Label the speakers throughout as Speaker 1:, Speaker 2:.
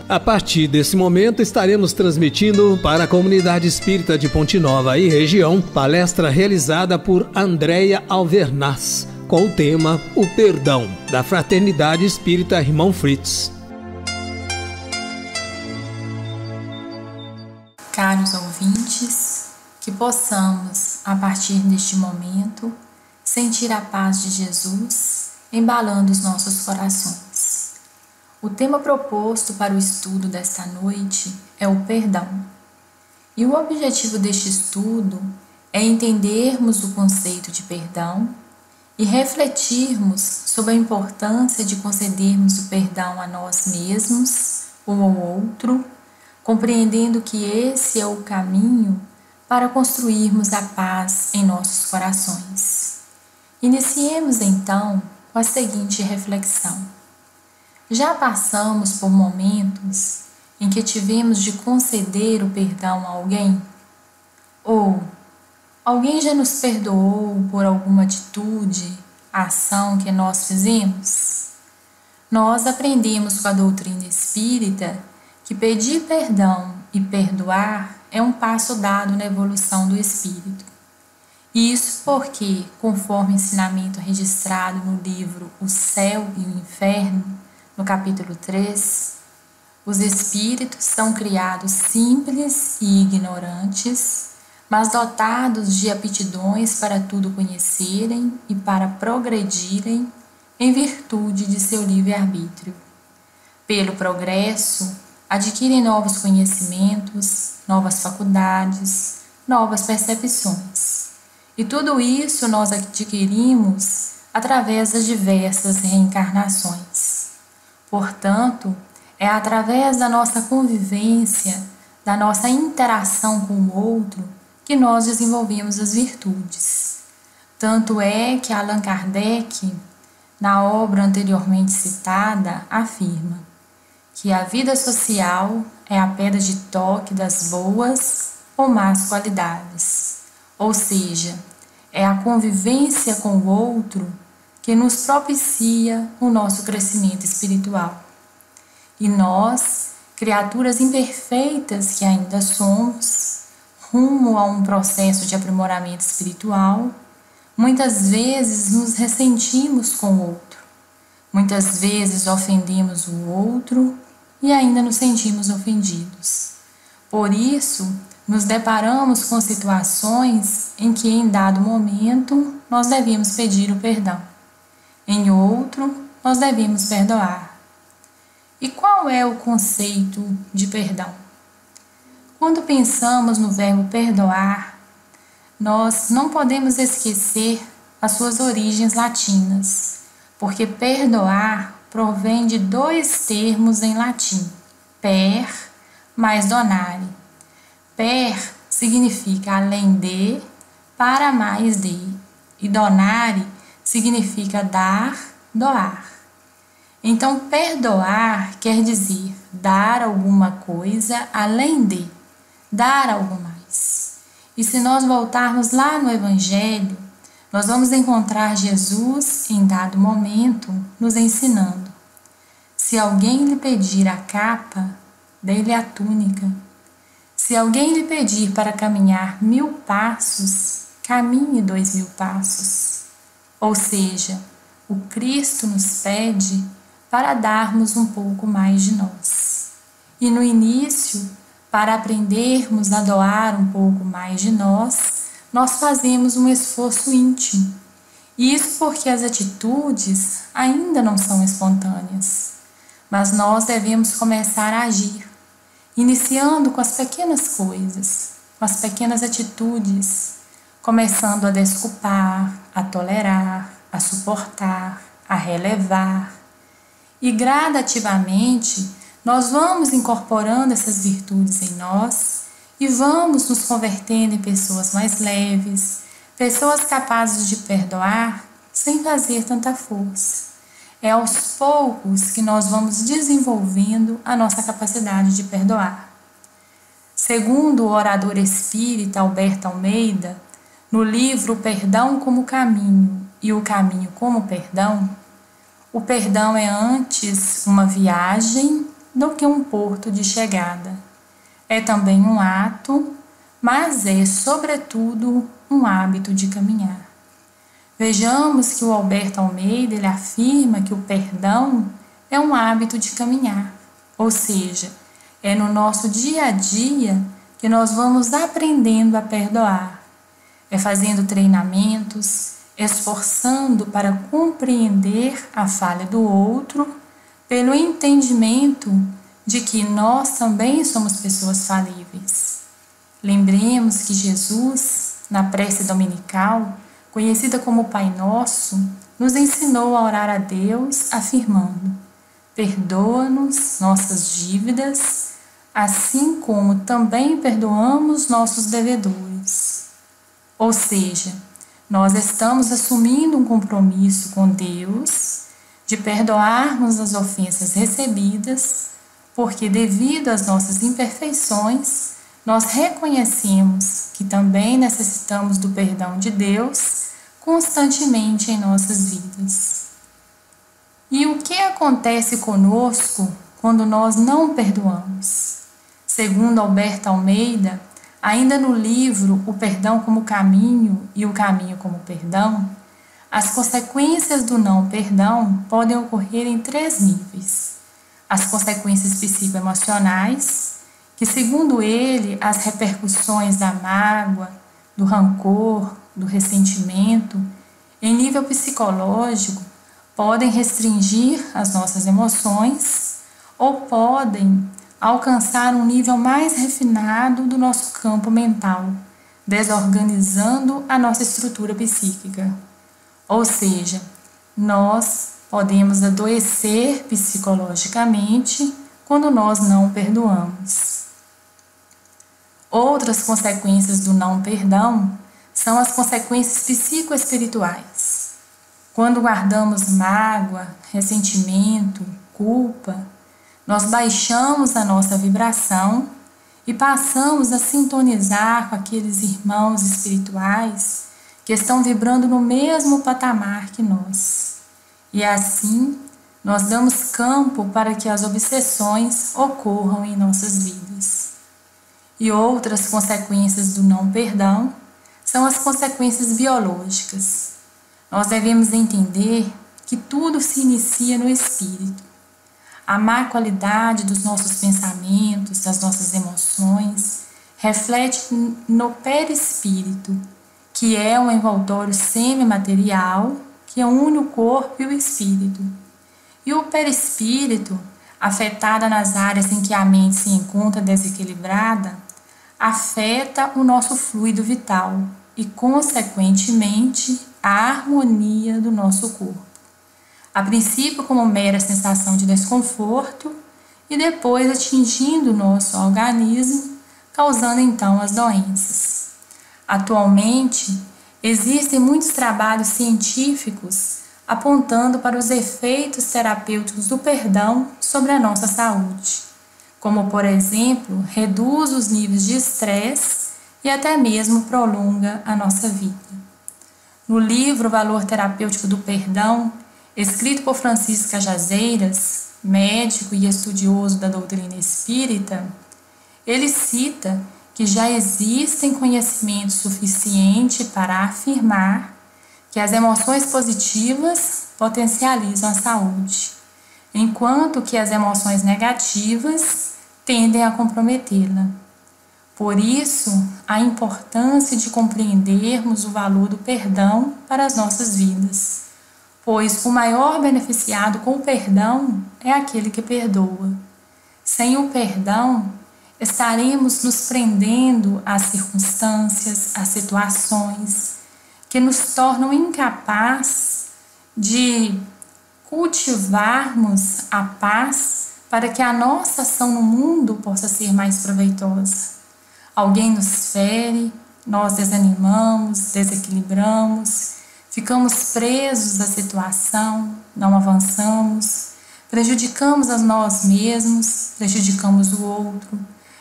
Speaker 1: A partir desse momento estaremos transmitindo para a comunidade espírita de Ponte Nova e região, palestra realizada por Andréia Alvernaz, com o tema O Perdão, da Fraternidade Espírita Irmão Fritz.
Speaker 2: Caros ouvintes, que possamos, a partir deste momento, sentir a paz de Jesus embalando os nossos corações. O tema proposto para o estudo desta noite é o perdão. E o objetivo deste estudo é entendermos o conceito de perdão e refletirmos sobre a importância de concedermos o perdão a nós mesmos ou ao outro, compreendendo que esse é o caminho para construirmos a paz em nossos corações. Iniciemos então com a seguinte reflexão. Já passamos por momentos em que tivemos de conceder o perdão a alguém? Ou alguém já nos perdoou por alguma atitude, ação que nós fizemos? Nós aprendemos com a doutrina espírita que pedir perdão e perdoar é um passo dado na evolução do espírito. Isso porque, conforme o ensinamento registrado no livro O Céu e o Inferno, no capítulo 3, os espíritos são criados simples e ignorantes, mas dotados de aptidões para tudo conhecerem e para progredirem em virtude de seu livre-arbítrio. Pelo progresso, adquirem novos conhecimentos, novas faculdades, novas percepções. E tudo isso nós adquirimos através das diversas reencarnações. Portanto, é através da nossa convivência, da nossa interação com o outro, que nós desenvolvemos as virtudes. Tanto é que Allan Kardec, na obra anteriormente citada, afirma que a vida social é a pedra de toque das boas ou más qualidades, ou seja, é a convivência com o outro que nos propicia o nosso crescimento espiritual. E nós, criaturas imperfeitas que ainda somos, rumo a um processo de aprimoramento espiritual, muitas vezes nos ressentimos com o outro, muitas vezes ofendemos o outro e ainda nos sentimos ofendidos. Por isso, nos deparamos com situações em que, em dado momento, nós devemos pedir o perdão. Em outro, nós devemos perdoar. E qual é o conceito de perdão? Quando pensamos no verbo perdoar, nós não podemos esquecer as suas origens latinas, porque perdoar provém de dois termos em latim, per mais donare. Per significa além de, para mais de, e donare significa dar, doar. Então, perdoar quer dizer dar alguma coisa além de, dar algo mais. E se nós voltarmos lá no Evangelho, nós vamos encontrar Jesus, em dado momento, nos ensinando: se alguém lhe pedir a capa, dê-lhe a túnica. Se alguém lhe pedir para caminhar 1000 passos, caminhe 2000 passos. Ou seja, o Cristo nos pede para darmos um pouco mais de nós. E no início, para aprendermos a doar um pouco mais de nós fazemos um esforço íntimo. Isso porque as atitudes ainda não são espontâneas, mas nós devemos começar a agir, iniciando com as pequenas coisas, com as pequenas atitudes, começando a desculpar, a tolerar, a suportar, a relevar. E gradativamente nós vamos incorporando essas virtudes em nós e vamos nos convertendo em pessoas mais leves, pessoas capazes de perdoar sem fazer tanta força. É aos poucos que nós vamos desenvolvendo a nossa capacidade de perdoar. Segundo o orador espírita Alberto Almeida, no livro O Perdão como Caminho e o Caminho como Perdão, o perdão é antes uma viagem do que um porto de chegada. É também um ato, mas é, sobretudo, um hábito de caminhar. Vejamos que o Alberto Almeida ele afirma que o perdão é um hábito de caminhar, ou seja, é no nosso dia a dia que nós vamos aprendendo a perdoar. É fazendo treinamentos, esforçando para compreender a falha do outro, pelo entendimento de que nós também somos pessoas falíveis. Lembremos que Jesus, na prece dominical, conhecida como Pai Nosso, nos ensinou a orar a Deus afirmando: perdoa-nos nossas dívidas, assim como também perdoamos nossos devedores. Ou seja, nós estamos assumindo um compromisso com Deus de perdoarmos as ofensas recebidas, porque devido às nossas imperfeições, nós reconhecemos que também necessitamos do perdão de Deus constantemente em nossas vidas. E o que acontece conosco quando nós não perdoamos? Segundo Alberto Almeida, ainda no livro O Perdão como Caminho e o Caminho como Perdão, as consequências do não perdão podem ocorrer em 3 níveis. As consequências psicoemocionais, que segundo ele, as repercussões da mágoa, do rancor, do ressentimento, em nível psicológico, podem restringir as nossas emoções ou podem alcançar um nível mais refinado do nosso campo mental, desorganizando a nossa estrutura psíquica. Ou seja, nós podemos adoecer psicologicamente quando nós não perdoamos. Outras consequências do não perdão são as consequências psicoespirituais. Quando guardamos mágoa, ressentimento, culpa, nós baixamos a nossa vibração e passamos a sintonizar com aqueles irmãos espirituais que estão vibrando no mesmo patamar que nós. E assim, nós damos campo para que as obsessões ocorram em nossas vidas. E outras consequências do não perdão são as consequências biológicas. Nós devemos entender que tudo se inicia no espírito. A má qualidade dos nossos pensamentos, das nossas emoções, reflete no perispírito, que é um envoltório semimaterial que une o corpo e o espírito. E o perispírito, afetada nas áreas em que a mente se encontra desequilibrada, afeta o nosso fluido vital e, consequentemente, a harmonia do nosso corpo. A princípio como mera sensação de desconforto e depois atingindo o nosso organismo, causando então as doenças. Atualmente, existem muitos trabalhos científicos apontando para os efeitos terapêuticos do perdão sobre a nossa saúde, como, por exemplo, reduz os níveis de estresse e até mesmo prolonga a nossa vida. No livro O Valor Terapêutico do Perdão, escrito por Francisco Cajazeiras, médico e estudioso da doutrina espírita, ele cita que já existem conhecimento suficiente para afirmar que as emoções positivas potencializam a saúde, enquanto que as emoções negativas tendem a comprometê-la. Por isso, a importância de compreendermos o valor do perdão para as nossas vidas, pois o maior beneficiado com o perdão é aquele que perdoa. Sem o perdão, estaremos nos prendendo às circunstâncias, às situações que nos tornam incapazes de cultivarmos a paz para que a nossa ação no mundo possa ser mais proveitosa. Alguém nos fere, nós desanimamos, desequilibramos, ficamos presos à situação, não avançamos, prejudicamos a nós mesmos, prejudicamos o outro,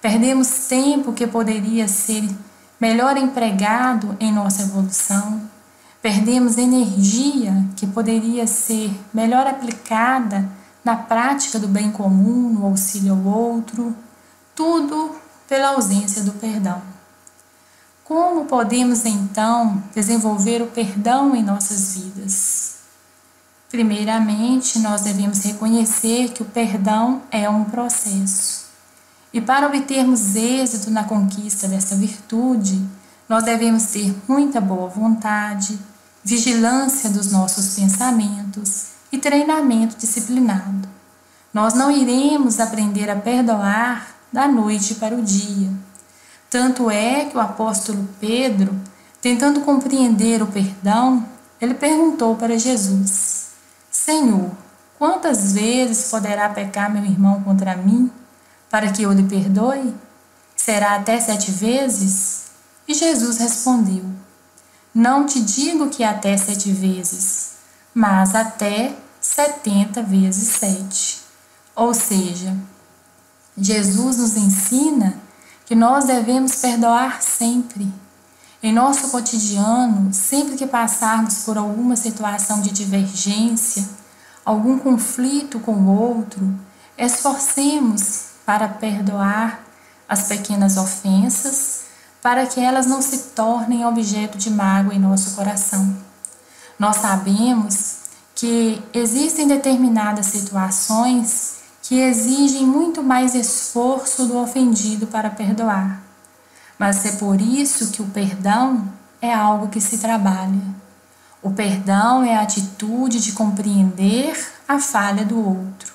Speaker 2: perdemos tempo que poderia ser melhor empregado em nossa evolução, perdemos energia que poderia ser melhor aplicada na prática do bem comum, no auxílio ao outro, tudo pela ausência do perdão. Como podemos, então, desenvolver o perdão em nossas vidas? Primeiramente, nós devemos reconhecer que o perdão é um processo. E para obtermos êxito na conquista dessa virtude, nós devemos ter muita boa vontade, vigilância dos nossos pensamentos e treinamento disciplinado. Nós não iremos aprender a perdoar da noite para o dia. Tanto é que o apóstolo Pedro, tentando compreender o perdão, ele perguntou para Jesus: Senhor, quantas vezes poderá pecar meu irmão contra mim, para que eu lhe perdoe? Será até 7 vezes? E Jesus respondeu: Não te digo que até 7 vezes, mas até 70 vezes 7. Ou seja, Jesus nos ensina que nós devemos perdoar sempre. Em nosso cotidiano, sempre que passarmos por alguma situação de divergência, algum conflito com o outro, esforcemos para perdoar as pequenas ofensas, para que elas não se tornem objeto de mágoa em nosso coração. Nós sabemos que existem determinadas situações que exigem muito mais esforço do ofendido para perdoar. Mas é por isso que o perdão é algo que se trabalha. O perdão é a atitude de compreender a falha do outro.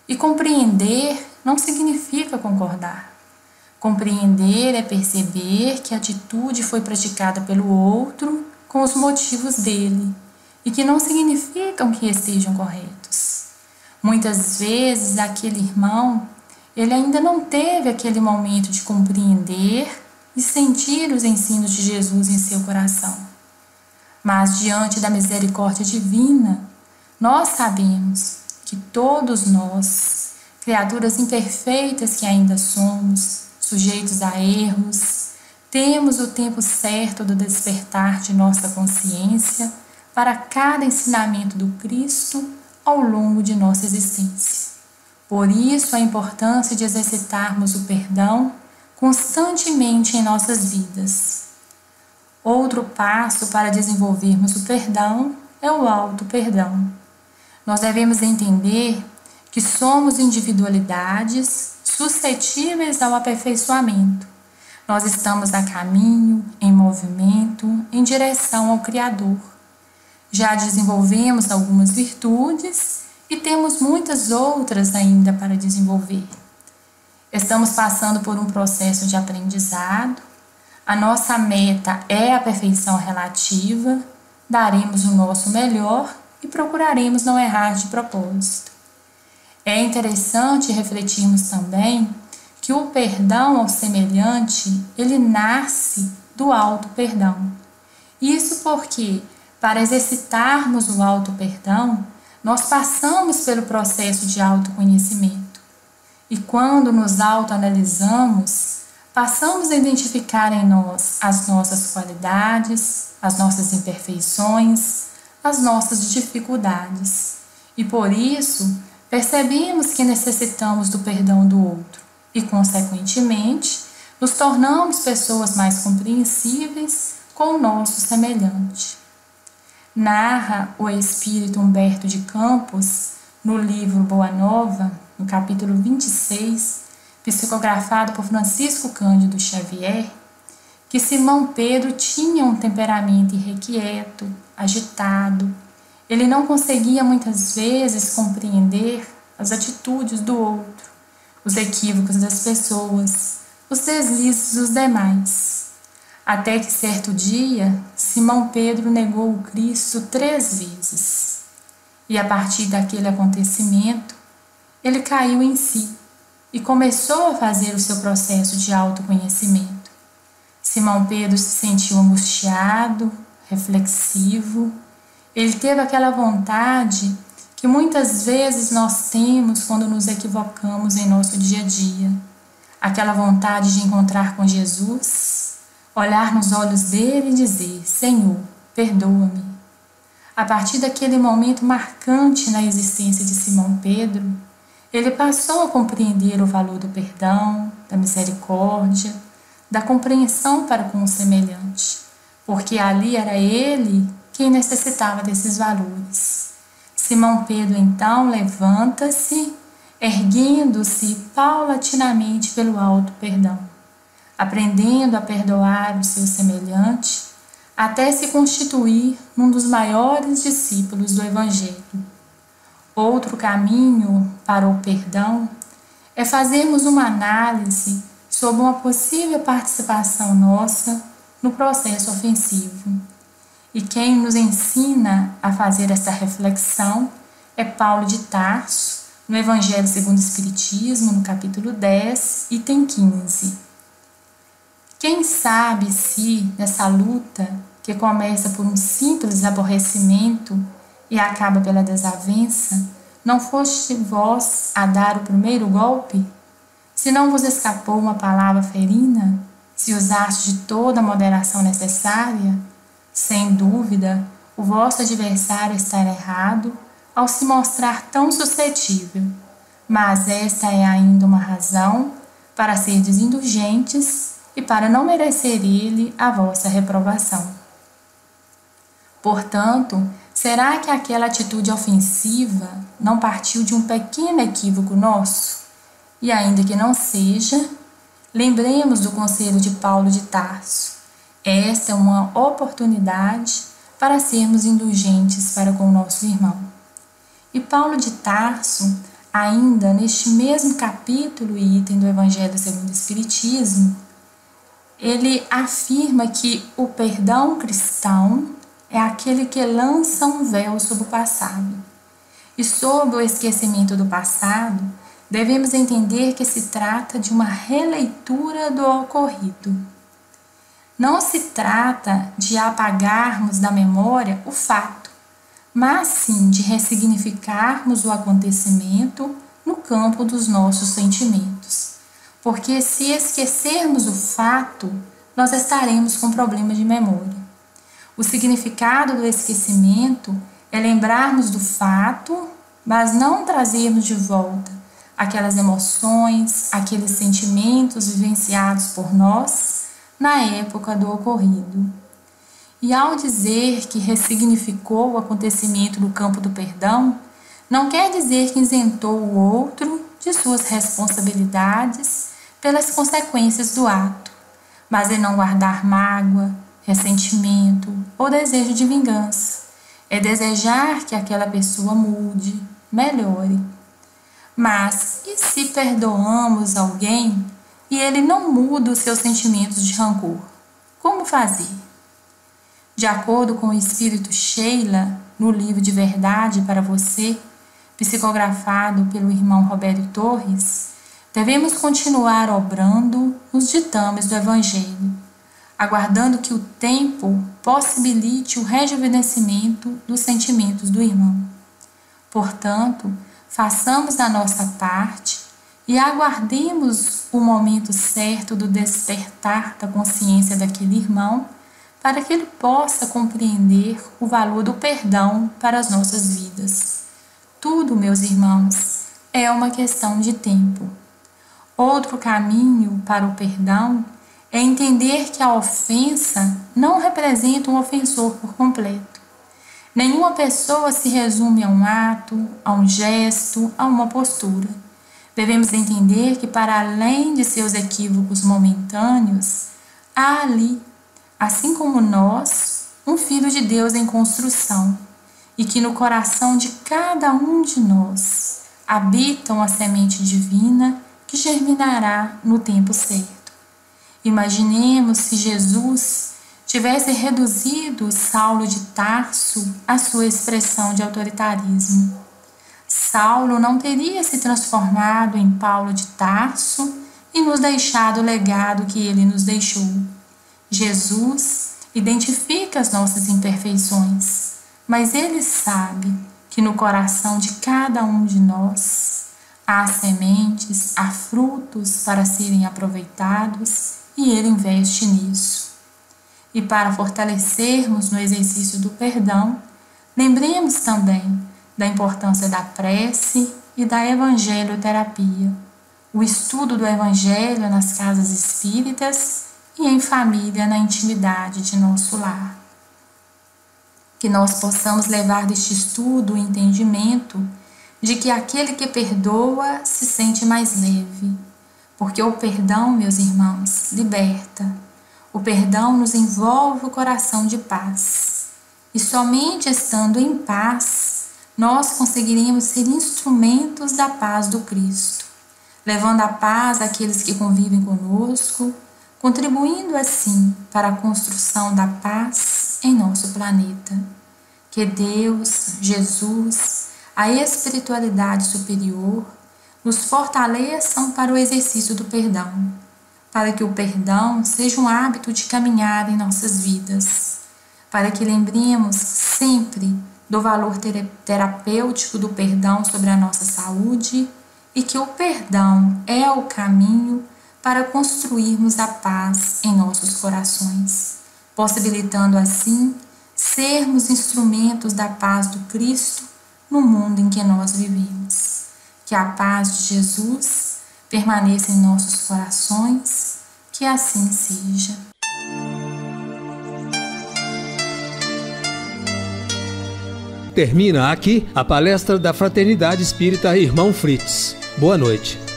Speaker 2: E compreender não significa concordar. Compreender é perceber que a atitude foi praticada pelo outro com os motivos dele e que não significam que estejam corretos. Muitas vezes aquele irmão, ele ainda não teve aquele momento de compreender e sentir os ensinos de Jesus em seu coração. Mas diante da misericórdia divina, nós sabemos que todos nós, criaturas imperfeitas que ainda somos, sujeitos a erros, temos o tempo certo do despertar de nossa consciência para cada ensinamento do Cristo ao longo de nossa existência. Por isso, a importância de exercitarmos o perdão constantemente em nossas vidas. Outro passo para desenvolvermos o perdão é o auto-perdão. Nós devemos entender que somos individualidades suscetíveis ao aperfeiçoamento. Nós estamos a caminho, em movimento, em direção ao Criador. Já desenvolvemos algumas virtudes e temos muitas outras ainda para desenvolver. Estamos passando por um processo de aprendizado. A nossa meta é a perfeição relativa. Daremos o nosso melhor e procuraremos não errar de propósito. É interessante refletirmos também que o perdão ao semelhante, ele nasce do auto-perdão. Isso porque, para exercitarmos o auto-perdão, nós passamos pelo processo de autoconhecimento. E quando nos autoanalisamos, passamos a identificar em nós as nossas qualidades, as nossas imperfeições, as nossas dificuldades. E por isso, percebemos que necessitamos do perdão do outro e, consequentemente, nos tornamos pessoas mais compreensíveis com o nosso semelhante. Narra o espírito Humberto de Campos, no livro Boa Nova, no capítulo 26, psicografado por Francisco Cândido Xavier, que Simão Pedro tinha um temperamento irrequieto, agitado. Ele não conseguia muitas vezes compreender as atitudes do outro, os equívocos das pessoas, os deslizes dos demais. Até que certo dia, Simão Pedro negou o Cristo 3 vezes. E a partir daquele acontecimento, ele caiu em si e começou a fazer o seu processo de autoconhecimento. Simão Pedro se sentiu angustiado, reflexivo. Ele teve aquela vontade que muitas vezes nós temos quando nos equivocamos em nosso dia a dia. Aquela vontade de encontrar com Jesus, olhar nos olhos dele e dizer: Senhor, perdoa-me. A partir daquele momento marcante na existência de Simão Pedro, ele passou a compreender o valor do perdão, da misericórdia, da compreensão para com o semelhante, porque ali era ele quem necessitava desses valores. Simão Pedro então levanta-se, erguendo-se paulatinamente pelo alto perdão, aprendendo a perdoar o seu semelhante, até se constituir num dos maiores discípulos do Evangelho. Outro caminho para o perdão é fazermos uma análise sobre uma possível participação nossa no processo ofensivo. E quem nos ensina a fazer essa reflexão é Paulo de Tarso, no Evangelho segundo o Espiritismo, no capítulo 10, item 15. Quem sabe se, nessa luta, que começa por um simples aborrecimento e acaba pela desavença, não foste vós a dar o primeiro golpe? Se não vos escapou uma palavra ferina, se usaste de toda a moderação necessária, sem dúvida, o vosso adversário estará errado ao se mostrar tão suscetível, mas esta é ainda uma razão para serdes indulgentes e para não merecer ele a vossa reprovação. Portanto, será que aquela atitude ofensiva não partiu de um pequeno equívoco nosso? E ainda que não seja, lembremos do conselho de Paulo de Tarso. Esta é uma oportunidade para sermos indulgentes para com o nosso irmão. E Paulo de Tarso, ainda neste mesmo capítulo e item do Evangelho segundo o Espiritismo, ele afirma que o perdão cristão é aquele que lança um véu sobre o passado. E sobre o esquecimento do passado, devemos entender que se trata de uma releitura do ocorrido. Não se trata de apagarmos da memória o fato, mas sim de ressignificarmos o acontecimento no campo dos nossos sentimentos. Porque se esquecermos o fato, nós estaremos com problema de memória. O significado do esquecimento é lembrarmos do fato, mas não trazermos de volta aquelas emoções, aqueles sentimentos vivenciados por nós na época do ocorrido. E ao dizer que ressignificou o acontecimento no campo do perdão, não quer dizer que isentou o outro de suas responsabilidades pelas consequências do ato, mas é não guardar mágoa, ressentimento ou desejo de vingança. É desejar que aquela pessoa mude, melhore. Mas e se perdoamos alguém e ele não muda os seus sentimentos de rancor? Como fazer? De acordo com o Espírito Sheila, no livro de Verdade para Você, psicografado pelo irmão Roberto Torres, devemos continuar obrando nos ditames do Evangelho, aguardando que o tempo possibilite o rejuvenescimento dos sentimentos do irmão. Portanto, façamos a nossa parte e aguardemos o momento certo do despertar da consciência daquele irmão, para que ele possa compreender o valor do perdão para as nossas vidas. Tudo, meus irmãos, é uma questão de tempo. Outro caminho para o perdão é entender que a ofensa não representa um ofensor por completo. Nenhuma pessoa se resume a um ato, a um gesto, a uma postura. Devemos entender que, para além de seus equívocos momentâneos, há ali, assim como nós, um Filho de Deus em construção, e que no coração de cada um de nós habita uma semente divina que germinará no tempo certo. Imaginemos se Jesus tivesse reduzido Saulo de Tarso à sua expressão de autoritarismo. Saulo não teria se transformado em Paulo de Tarso e nos deixado o legado que ele nos deixou. Jesus identifica as nossas imperfeições, mas ele sabe que no coração de cada um de nós há sementes, há frutos para serem aproveitados e ele investe nisso. E para fortalecermos no exercício do perdão, Lembremos também da importância da prece e da evangelioterapia, o estudo do Evangelho nas casas espíritas e em família na intimidade de nosso lar. Que nós possamos levar deste estudo o entendimento de que aquele que perdoa se sente mais leve, porque o perdão, meus irmãos, liberta. O perdão nos envolve o coração de paz. E somente estando em paz, nós conseguiremos ser instrumentos da paz do Cristo, levando a paz àqueles que convivem conosco, contribuindo assim para a construção da paz em nosso planeta. Que Deus, Jesus, a espiritualidade superior, nos fortaleçam para o exercício do perdão, para que o perdão seja um hábito de caminhar em nossas vidas, para que lembremos sempre do valor terapêutico do perdão sobre a nossa saúde e que o perdão é o caminho para construirmos a paz em nossos corações, possibilitando assim sermos instrumentos da paz do Cristo no mundo em que nós vivemos. Que a paz de Jesus permaneça em nossos corações, que assim seja.
Speaker 1: Termina aqui a palestra da Fraternidade Espírita Irmão Fritz. Boa noite.